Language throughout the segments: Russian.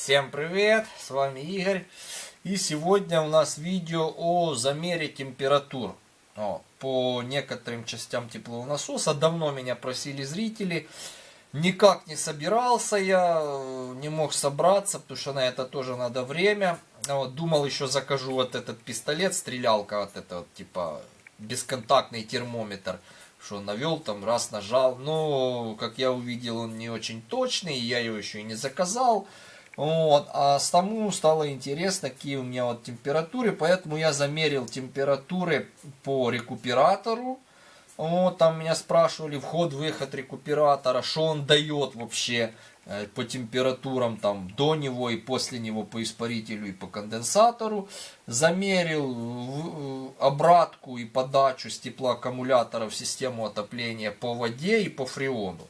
Всем привет, с вами Игорь. И сегодня у нас видео о замере температур по некоторым частям теплового насоса. Давно меня просили зрители. Никак не собирался я, не мог собраться, потому что на это тоже надо время. Думал, еще закажу вот этот пистолет, стрелялка, вот это вот, типа бесконтактный термометр. Что навел там, раз нажал. Но, как я увидел, он не очень точный, я его еще и не заказал. А самому стало интересно, какие у меня вот температуры, поэтому я замерил температуры по рекуператору. Там меня спрашивали вход-выход рекуператора, что он дает вообще по температурам там до него и после него по испарителю и по конденсатору. Замерил обратку и подачу с теплоаккумулятора в систему отопления по воде и по фреону.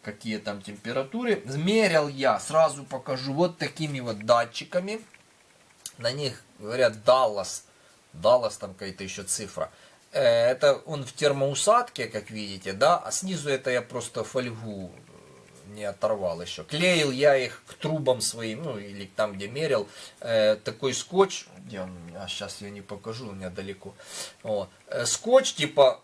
Какие там температуры. Мерил я, сразу покажу, вот такими вот датчиками. На них говорят Dallas. Dallas там какая-то еще цифра. Это он в термоусадке, как видите, да, а снизу это я просто фольгу не оторвал еще. Клеил я их к трубам своим, ну или там, где мерил, такой скотч, где он, сейчас я не покажу, у меня далеко. Скотч типа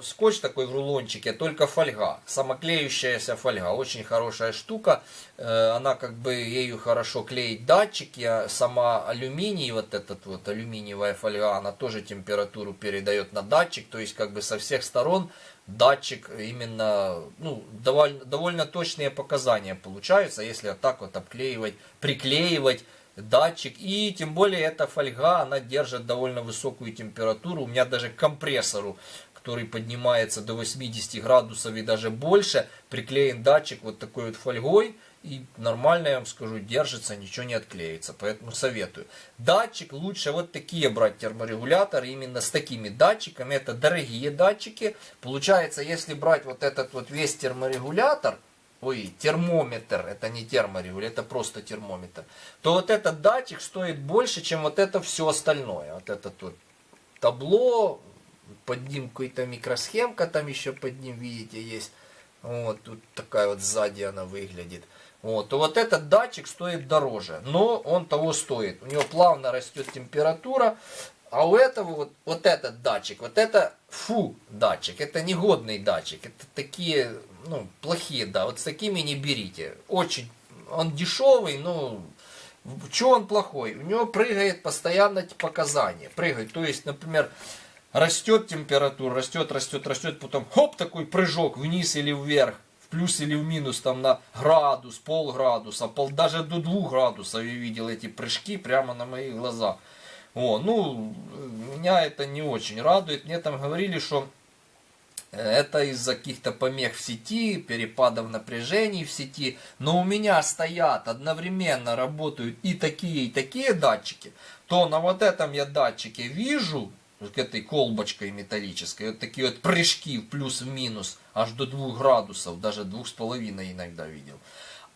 скотч такой в рулончике, только фольга, самоклеющаяся фольга, очень хорошая штука, она как бы ею хорошо клеить датчики, сама алюминий, вот этот вот алюминиевая фольга, она тоже температуру передает на датчик, то есть как бы со всех сторон датчик именно, довольно точные показания получаются, если вот так вот обклеивать, приклеивать датчик. И тем более эта фольга, она держит довольно высокую температуру. У меня даже к компрессору, который поднимается до 80 градусов и даже больше, приклеен датчик вот такой вот фольгой. И нормально, я вам скажу, держится, ничего не отклеится. Поэтому советую. Датчик лучше вот такие брать терморегуляторы, именно с такими датчиками. Это дорогие датчики. Получается, если брать вот этот вот весь терморегулятор, термометр, это не терморегулятор, это просто термометр, то вот этот датчик стоит больше, чем вот это все остальное. Вот это вот табло, под ним какая-то микросхемка, там еще под ним, видите, есть. Вот тут такая вот сзади она выглядит. То вот этот датчик стоит дороже, но он того стоит. У него плавно растет температура, а у этого вот этот датчик, вот это датчик, это негодный датчик, это такие, плохие, да, вот с такими не берите. Очень, он дешевый, но что он плохой? У него прыгает постоянно показания, прыгает, то есть, например, растет температура, растет, потом хоп, такой прыжок вниз или вверх, в плюс или в минус, там на градус, полградуса, даже до 2 градусов я видел эти прыжки прямо на моих глазах. Меня это не очень радует. Мне там говорили, что это из-за каких-то помех в сети, перепадов напряжений в сети. Но у меня стоят, одновременно работают и такие датчики. То на вот этом я датчике вижу, к этой колбочкой металлической, вот такие вот прыжки в плюс в минус, аж до 2 градусов, даже 2,5 иногда видел.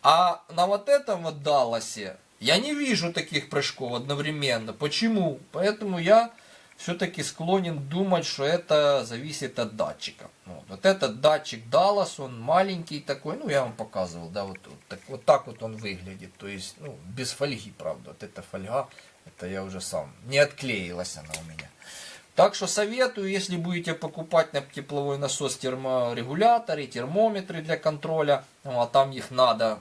А на вот этом вот Далласе я не вижу таких прыжков одновременно. Почему? Поэтому я все-таки склонен думать, что это зависит от датчика. Вот этот датчик Dallas, он маленький такой, я вам показывал, да, вот так вот он выглядит. То есть, без фольги, правда. Вот эта фольга, это я уже сам, не отклеилась она у меня. Так что советую, если будете покупать на тепловой насос терморегуляторы, термометры для контроля, а там их надо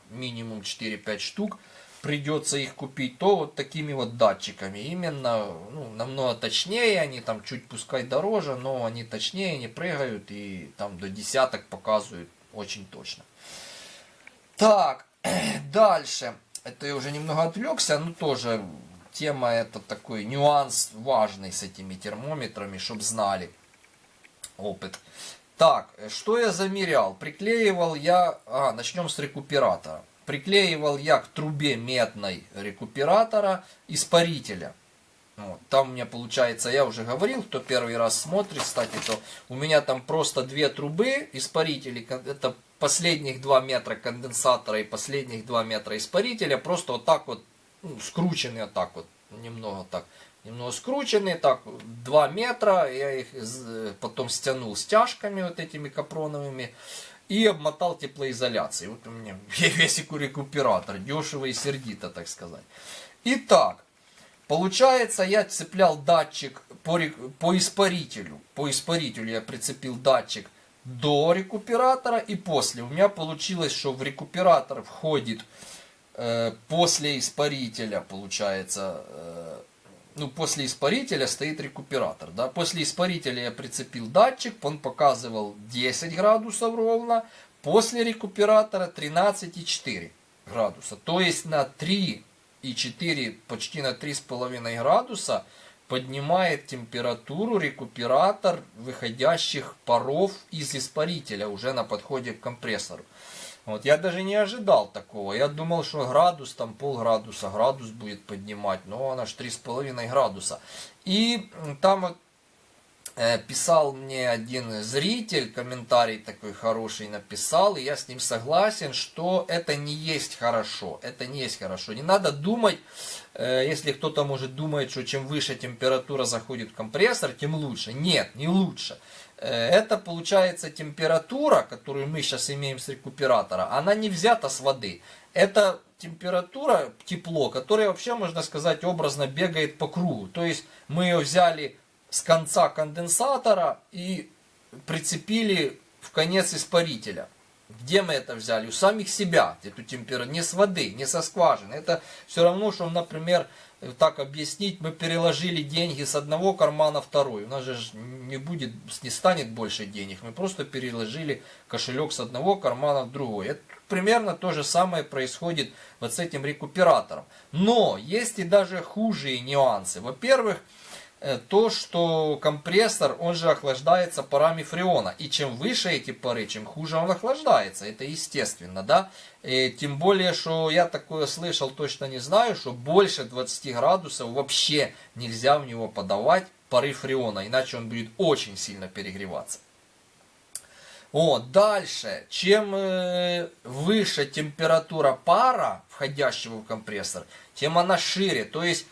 минимум 4-5 штук, придется их купить, то вот такими вот датчиками. Именно, намного точнее, они там чуть пускай дороже, но они точнее, не прыгают и там до десяток показывают очень точно. Так, дальше. Это я уже немного отвлекся, но тоже тема, это такой нюанс важный с этими термометрами, чтобы знали опыт. Так, что я замерял? Приклеивал я, начнем с рекуператора. Приклеивал я к трубе медной рекуператора испарителя. Там у меня получается, я уже говорил, кто первый раз смотрит, кстати, то у меня там просто 2 трубы испарителей, это последних 2 метра конденсатора и последних 2 метра испарителя, просто вот так вот, скрученные вот так вот, немного скрученные, так, 2 метра, я их потом стянул стяжками вот этими капроновыми, и обмотал теплоизоляцией. Вот у меня весь рекуператор, дешево и сердито, так сказать. Итак, получается, я цеплял датчик по испарителю. По испарителю я прицепил датчик до рекуператора и после. У меня получилось, что в рекуператор входит после испарителя, получается, после испарителя стоит рекуператор. Да? После испарителя я прицепил датчик, он показывал 10 градусов ровно. После рекуператора 13,4 градуса. То есть на 3,4, почти на 3,5 градуса поднимает температуру рекуператор выходящих паров из испарителя уже на подходе к компрессору. Вот, я даже не ожидал такого. Я думал, что градус, там полградуса, градус будет поднимать. Но она ж 3,5 градуса. И там вот писал мне один зритель, комментарий такой хороший написал, и я с ним согласен, что это не есть хорошо. Это не есть хорошо. Не надо думать, если кто-то может думать, что чем выше температура заходит в компрессор, тем лучше. Нет, не лучше. Это получается температура, которую мы сейчас имеем с рекуператора, она не взята с воды. Это температура, тепло, которое вообще, можно сказать, образно бегает по кругу. То есть мы ее взяли с конца конденсатора и прицепили в конец испарителя. Где мы это взяли? У самих себя. Эту температуру не с воды, не со скважины. Это все равно, что, например, так объяснить, мы переложили деньги с одного кармана в второй. У нас же не станет больше денег. Мы просто переложили кошелек с одного кармана в другой. Это примерно то же самое происходит вот с этим рекуператором. Но есть и даже хуже нюансы. Во-первых, то, что компрессор, он же охлаждается парами фреона. И чем выше эти пары, чем хуже он охлаждается. Это естественно, да? И тем более, что я такое слышал, точно не знаю, что больше 20 градусов вообще нельзя в него подавать пары фреона. Иначе он будет очень сильно перегреваться. Дальше, чем выше температура пара, входящего в компрессор, тем она шире. То есть,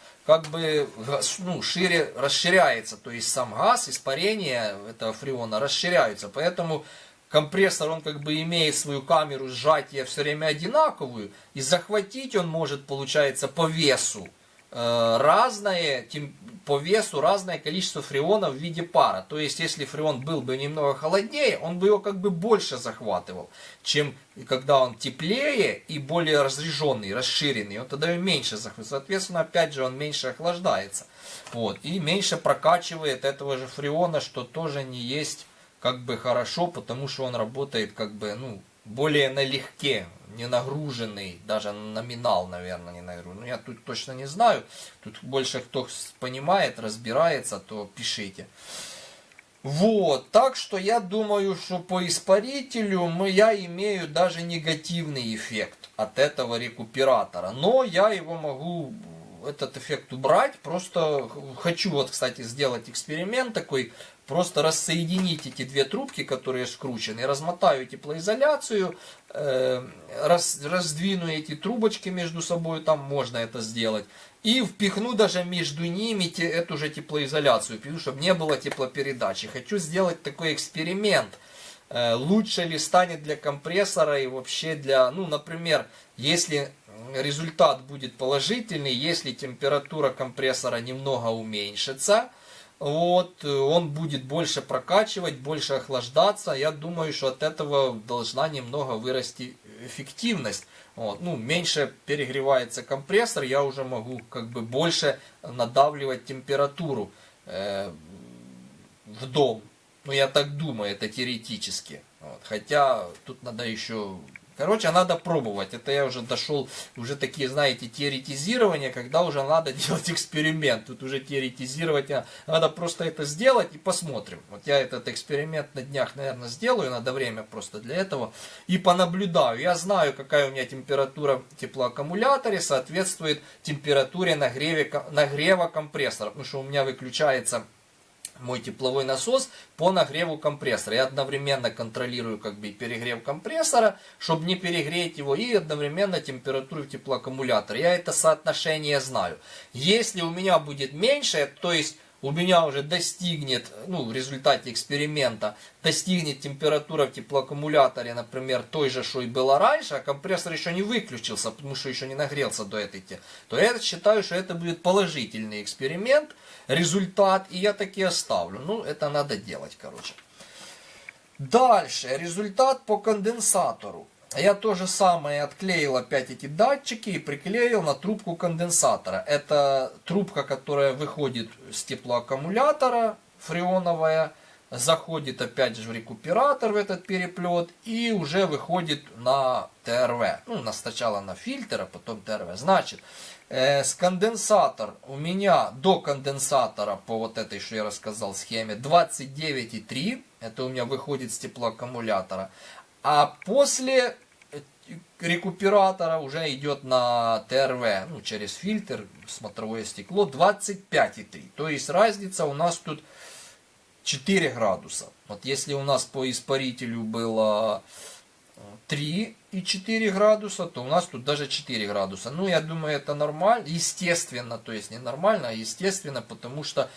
шире расширяется, то есть сам газ, испарение этого фреона расширяются. Поэтому компрессор, он имеет свою камеру сжатия все время одинаковую, и захватить он может, получается, по весу разное количество фреона в виде пара. То есть, если фреон был бы немного холоднее, он бы его больше захватывал, чем когда он теплее и более разряженный, расширенный. Он тогда его меньше захватывает. Соответственно, опять же, он меньше охлаждается. И меньше прокачивает этого же фреона, что тоже не есть хорошо, потому что он работает более налегке, не нагруженный, даже номинал, наверное, не нагруженный. Я тут точно не знаю, тут больше кто понимает, разбирается, то пишите. Так что я думаю, что по испарителю я имею даже негативный эффект от этого рекуператора. Но я его могу, этот эффект, убрать. Просто хочу, кстати, сделать эксперимент такой. Просто рассоединить эти две трубки, которые скручены, размотаю теплоизоляцию, раздвину эти трубочки между собой, там можно это сделать, и впихну даже между ними эту же теплоизоляцию, чтобы не было теплопередачи. Хочу сделать такой эксперимент. Лучше ли станет для компрессора и вообще для, например, если результат будет положительный, если температура компрессора немного уменьшится, он будет больше прокачивать, больше охлаждаться. Я думаю, что от этого должна немного вырасти эффективность. Меньше перегревается компрессор, я уже могу больше надавливать температуру в дом. Я так думаю, это теоретически. Хотя тут надо еще... надо пробовать. Это я уже дошел, уже такие, знаете, теоретизирования, когда уже надо делать эксперимент. Тут уже теоретизировать, надо просто это сделать и посмотрим. Я этот эксперимент на днях, наверное, сделаю, надо время просто для этого. И понаблюдаю. Я знаю, какая у меня температура в теплоаккумуляторе соответствует температуре нагрева компрессора. Потому что у меня выключается мой тепловой насос по нагреву компрессора. Я одновременно контролирую перегрев компрессора, чтобы не перегреть его, и одновременно температуру в теплоаккумуляторе. Я это соотношение знаю. Если у меня будет меньше, то есть у меня уже достигнет, ну, в результате эксперимента, достигнет температура в теплоаккумуляторе, например, той же, что и было раньше, а компрессор еще не выключился, потому что еще не нагрелся до этой, то я считаю, что это будет положительный эксперимент, результат, и я таки оставлю. Ну, это надо делать, короче. Дальше, результат по конденсатору. Я то же самое отклеил опять эти датчики и приклеил на трубку конденсатора. Это трубка, которая выходит с теплоаккумулятора, фреоновая, заходит опять же в рекуператор, в этот переплет, и уже выходит на ТРВ. Ну, сначала на фильтр, а потом ТРВ. Значит, с конденсатор у меня до конденсатора по вот этой, что я рассказал, схеме 29,3. Это у меня выходит с теплоаккумулятора. А после рекуператора уже идет на ТРВ, ну, через фильтр, смотровое стекло, 25,3. То есть разница у нас тут 4 градуса. Вот если у нас по испарителю было 3,4 градуса, то у нас тут даже 4 градуса. Ну, я думаю, это нормально, естественно, то есть не нормально, а естественно, потому что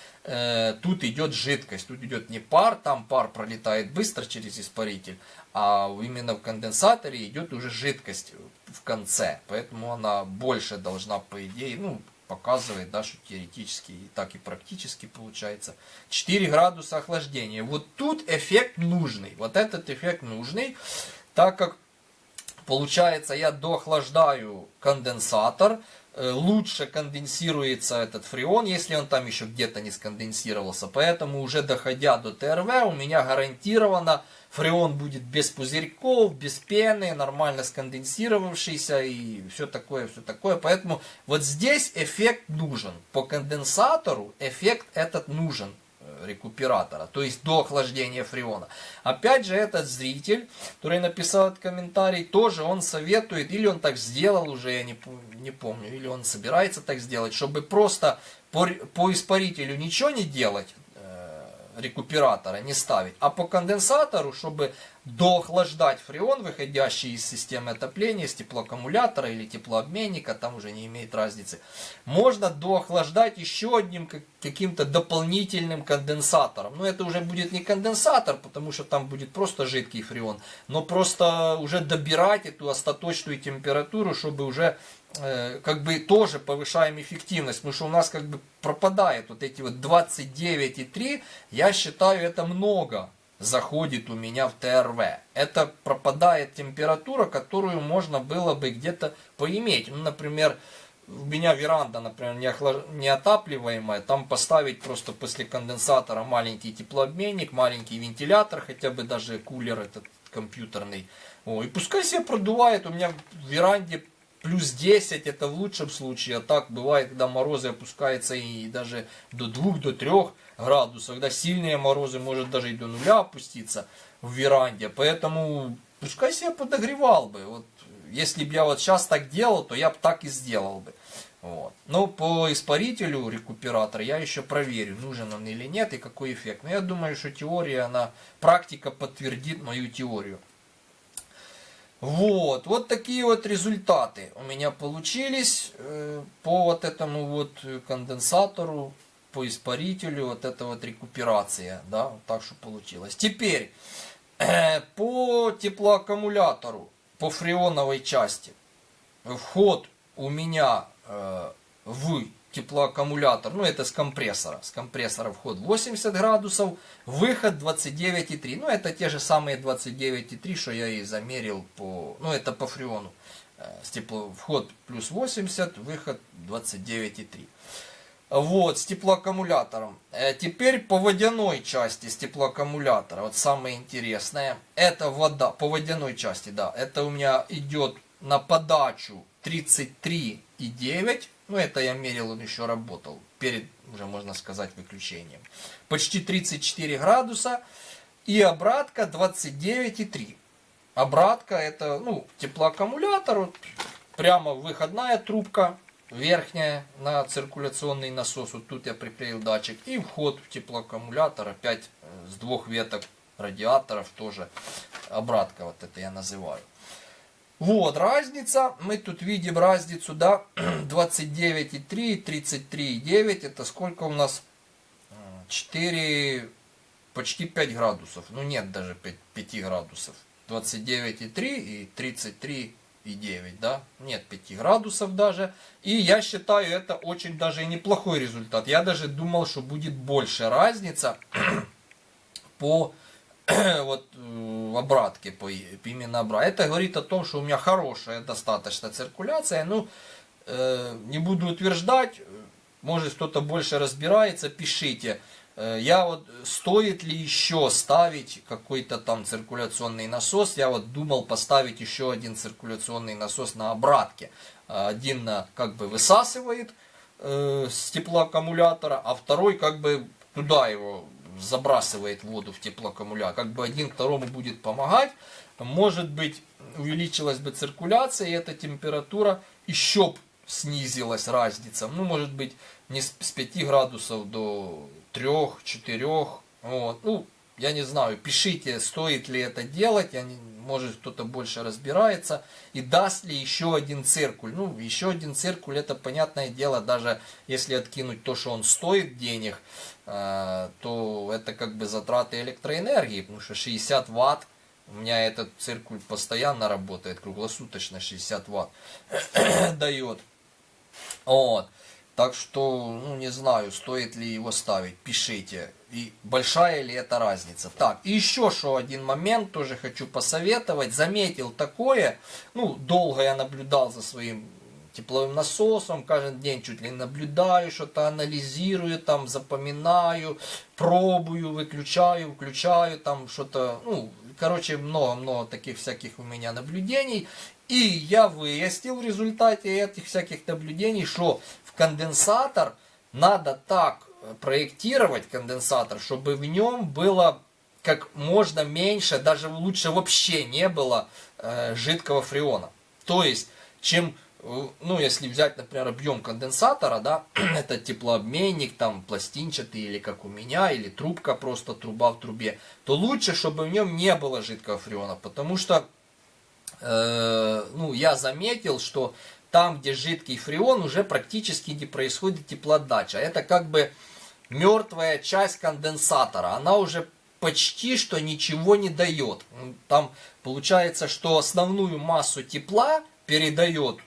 тут идет жидкость, тут идет не пар, там пар пролетает быстро через испаритель, а именно в конденсаторе идет уже жидкость в конце, поэтому она больше должна, по идее, ну, показывает, да, что теоретически и так и практически получается 4 градуса охлаждения. Вот тут эффект нужный, вот этот эффект нужный, так как получается я доохлаждаю конденсатор, лучше конденсируется этот фреон, если он там еще где-то не сконденсировался. Поэтому уже доходя до ТРВ, у меня гарантированно фреон будет без пузырьков, без пены, нормально сконденсировавшийся и все такое, все такое. Поэтому вот здесь эффект нужен. По конденсатору эффект этот нужен рекуператора, то есть до охлаждения фреона. Опять же, этот зритель, который написал этот комментарий, тоже он советует, или он так сделал уже, я не помню, или он собирается так сделать, чтобы просто по испарителю ничего не делать, рекуператора не ставить, а по конденсатору, чтобы доохлаждать фреон, выходящий из системы отопления, из теплоаккумулятора или теплообменника, там уже не имеет разницы, можно доохлаждать еще одним каким-то дополнительным конденсатором. Но это уже будет не конденсатор, потому что там будет просто жидкий фреон, но просто уже добирать эту остаточную температуру, чтобы уже как бы тоже повышаем эффективность, потому что у нас как бы пропадает вот эти вот 29,3, я считаю, это много заходит у меня в ТРВ. Это пропадает температура, которую можно было бы где-то поиметь. Ну, например, у меня веранда, например, неотапливаемая, там поставить просто после конденсатора маленький теплообменник, маленький вентилятор, хотя бы даже кулер этот компьютерный. И пускай себе продувает, у меня в веранде плюс 10, это в лучшем случае, а так бывает, когда морозы опускаются и даже до 2-3 градусов, когда сильные морозы может даже и до 0 опуститься в веранде, поэтому пускай себя подогревал бы. Вот, если бы я вот сейчас так делал, то я бы так и сделал бы. Вот. Но по испарителю рекуператора я еще проверю, нужен он или нет и какой эффект. Но я думаю, что теория, практика подтвердит мою теорию. Вот такие вот результаты у меня получились по вот этому вот конденсатору, по испарителю, вот эта вот рекуперация, да, вот так что получилось. Теперь по теплоаккумулятору, по фреоновой части, вход у меня в теплоаккумулятор, ну это с компрессора вход 80 градусов, выход 29,3, ну это те же самые 29,3, что я и замерил по, ну это по фреону, вход плюс 80, выход 29,3. Вот, с теплоаккумулятором. Теперь по водяной части с теплоаккумулятора, вот самое интересное, это вода, по водяной части, да, это у меня идет на подачу 33,9, ну это я мерил, он еще работал, перед, уже можно сказать, выключением. Почти 34 градуса, и обратка 29,3. Обратка это, ну, теплоаккумулятор, вот, прямо выходная трубка, верхняя на циркуляционный насос, вот тут я приклеил датчик, и вход в теплоаккумулятор, опять с 2 веток радиаторов, тоже обратка, вот это я называю. Вот разница, мы тут видим разницу, да, 29,3, 33,9, это сколько у нас 4, почти 5 градусов. Ну нет даже 5 градусов. 29,3 и 33,9, да? Нет 5 градусов даже. И я считаю, это очень даже и неплохой результат. Я даже думал, что будет больше разница по вот обратке, по именно обратке. Это говорит о том, что у меня хорошая достаточно циркуляция. Ну, не буду утверждать, может кто-то больше разбирается, пишите. Я вот, стоит ли еще ставить какой-то там циркуляционный насос. Я вот думал поставить еще один циркуляционный насос на обратке. Один как бы высасывает с теплоаккумулятора, а второй как бы туда его забрасывает воду в теплоаккумулятор. Как бы один второму будет помогать. Может быть, увеличилась бы циркуляция, и эта температура еще снизилась, разница. Ну, может быть, не с 5 градусов до 3-4. Вот. Ну, я не знаю, пишите, стоит ли это делать. Может, кто-то больше разбирается. И даст ли еще один циркуль. Ну, еще один циркуль, это понятное дело, даже если откинуть то, что он стоит денег, то это как бы затраты электроэнергии. Потому что 60 ватт, у меня этот циркуль постоянно работает, круглосуточно 60 ватт дает. Вот. Так что, ну, не знаю, стоит ли его ставить, пишите. И большая ли это разница. Так, и еще что один момент тоже хочу посоветовать. Заметил такое, ну, долго я наблюдал за своим тепловым насосом, каждый день чуть ли наблюдаю, что-то анализирую, там, запоминаю, пробую, выключаю, включаю, там, что-то, ну, короче, много-много таких всяких у меня наблюдений. И я выяснил в результате этих всяких наблюдений, что в конденсатор надо так проектировать, конденсатор, чтобы в нем было как можно меньше, даже лучше вообще не было жидкого фреона. То есть, чем, ну, если взять, например, объем конденсатора, да, это теплообменник, там, пластинчатый, или как у меня, или трубка, просто труба в трубе, то лучше, чтобы в нем не было жидкого фреона, потому что ну, я заметил, что там, где жидкий фреон, уже практически не происходит теплоотдача. Это как бы мертвая часть конденсатора. Она уже почти что ничего не дает. Там получается, что основную массу тепла передает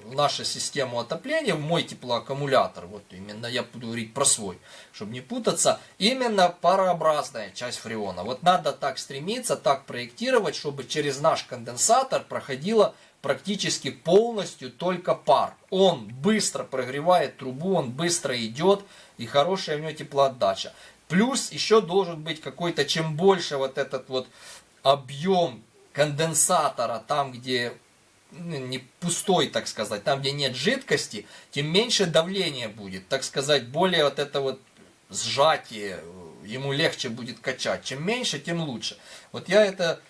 в нашу систему отопления, в мой теплоаккумулятор. Вот именно я буду говорить про свой, чтобы не путаться. Именно парообразная часть фреона. Вот надо так стремиться, так проектировать, чтобы через наш конденсатор проходило практически полностью только пар. Он быстро прогревает трубу, он быстро идет, и хорошая у него теплоотдача. Плюс еще должен быть какой-то, чем больше вот этот вот объем конденсатора, там где не пустой, так сказать, там где нет жидкости, тем меньше давление будет, так сказать, более вот это вот сжатие, ему легче будет качать. Чем меньше, тем лучше. Вот я это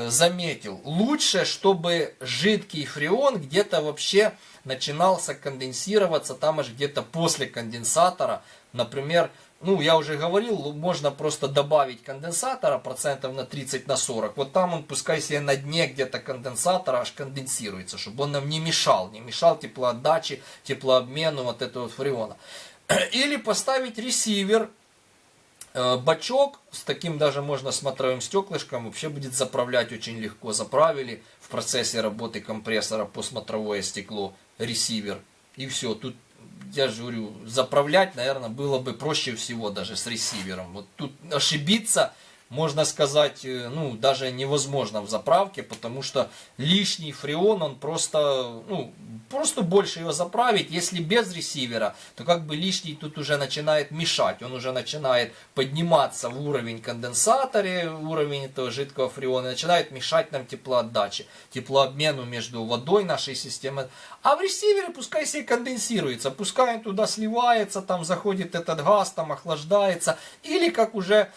заметил. Лучше, чтобы жидкий фреон где-то вообще начинался конденсироваться, там аж где-то после конденсатора. Например, ну, я уже говорил, можно просто добавить конденсатора процентов на 30-40. Вот там он, пускай себе на дне где-то конденсатора аж конденсируется, чтобы он нам не мешал теплоотдаче, теплообмену вот этого фреона. Или поставить ресивер, бачок с таким даже можно смотровым стеклышком, вообще будет заправлять очень легко. Заправили в процессе работы компрессора по смотровое стекло ресивер. И все, тут я же говорю, заправлять, наверное, было бы проще всего даже с ресивером. Вот тут ошибиться, можно сказать, ну, даже невозможно в заправке, потому что лишний фреон, он просто, ну, просто больше его заправить. Если без ресивера, то как бы лишний тут уже начинает мешать, он уже начинает подниматься в уровень конденсатора, уровень этого жидкого фреона, начинает мешать нам теплоотдаче, теплообмену между водой нашей системы. А в ресивере пускай себе конденсируется, пускай он туда сливается, там заходит этот газ, там охлаждается, или как уже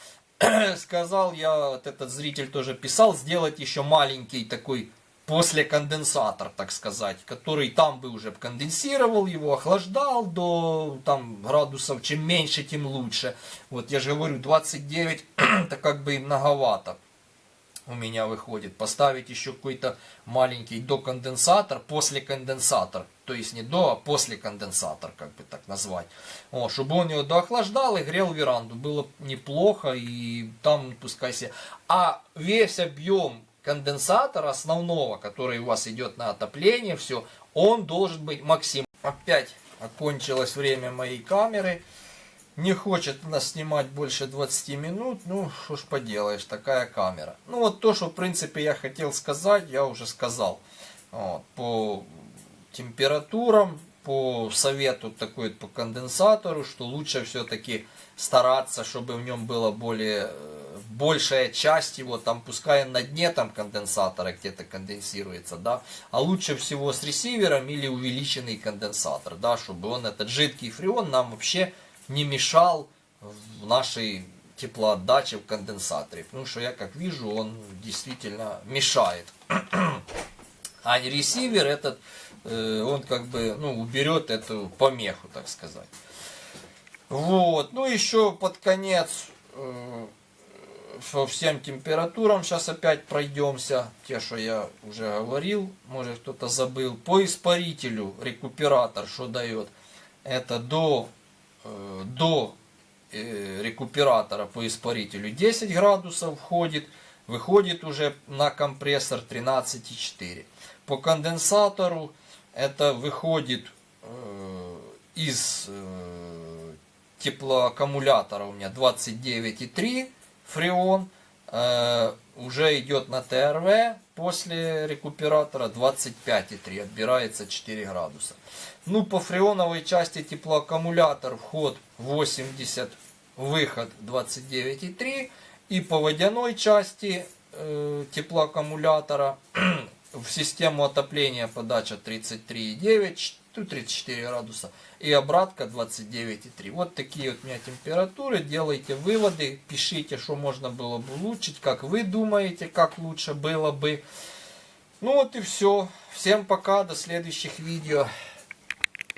сказал я, вот этот зритель тоже писал, сделать еще маленький такой послеконденсатор, так сказать, который там бы уже конденсировал его, охлаждал до там градусов, чем меньше, тем лучше. Вот я же говорю, 29 это как бы и многовато. у меня выходит. Поставить еще какой-то маленький доконденсатор, после конденсатор. То есть не до, а после конденсатор, как бы так назвать. Чтобы он его доохлаждал и грел веранду. Было неплохо, и там пускай себе. А весь объем конденсатора основного, который у вас идет на отопление, все, он должен быть максимум. Опять окончилось время моей камеры. Не хочет она снимать больше 20 минут, ну что ж поделаешь, такая камера. Ну вот то, что в принципе я хотел сказать, я уже сказал. По температурам, по совету такой по конденсатору, что лучше все-таки стараться, чтобы в нем было большая часть его, там пускай на дне там конденсатора где-то конденсируется, да, а лучше всего с ресивером или увеличенный конденсатор, да, чтобы он, этот жидкий фреон, нам вообще не мешал в нашей теплоотдаче в конденсаторе. Потому что я как вижу, он действительно мешает. А ресивер этот, он как бы, ну, уберет эту помеху, так сказать. Вот. Ну, еще под конец по всем температурам сейчас опять пройдемся. Те, что я уже говорил, может кто-то забыл. По испарителю рекуператор что дает? Это до рекуператора по испарителю 10 градусов входит, выходит уже на компрессор 13,4. По конденсатору это выходит из теплоаккумулятора у меня 29,3 фреон, уже идет на ТРВ после рекуператора 25,3, отбирается 4 градуса. Ну, по фреоновой части теплоаккумулятор вход 80, выход 29,3. И по водяной части теплоаккумулятора в систему отопления подача 33,9, 34 градуса. И обратка 29,3. Вот такие вот у меня температуры. Делайте выводы, пишите, что можно было бы улучшить, как вы думаете, как лучше было бы. Ну вот и все. Всем пока, до следующих видео.